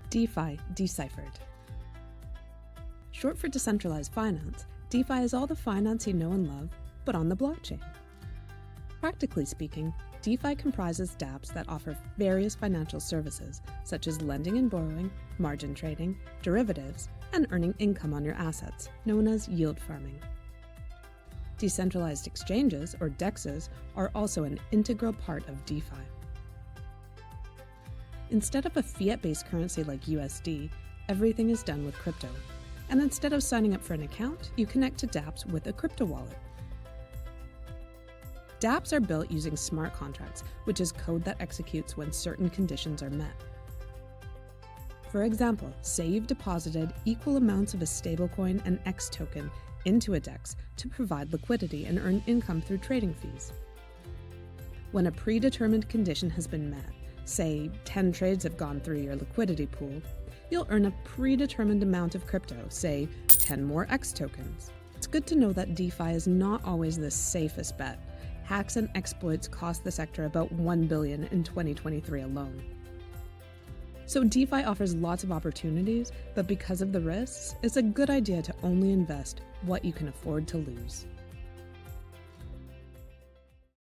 DeFi Decyphered. Short for decentralized finance, DeFi is all the finance you know and love, but on the blockchain. Practically speaking, DeFi comprises dApps that offer various financial services, such as lending and borrowing, margin trading, derivatives, and earning income on your assets, known as yield farming. Decentralized exchanges, or DEXs, are also an integral part of DeFi. Instead of a fiat-based currency like USD, everything is done with crypto. And instead of signing up for an account, you connect to dApps with a crypto wallet. dApps are built using smart contracts, which is code that executes when certain conditions are met. For example, say you've deposited equal amounts of a stablecoin and X token into a DEX to provide liquidity and earn income through trading fees. When a predetermined condition has been met, say 10 trades have gone through your liquidity pool, you'll earn a predetermined amount of crypto, say 10 more X tokens. It's good to know that DeFi is not always the safest bet. Hacks and exploits cost the sector about $1 billion in 2023 alone. So DeFi offers lots of opportunities, but because of the risks, it's a good idea to only invest what you can afford to lose.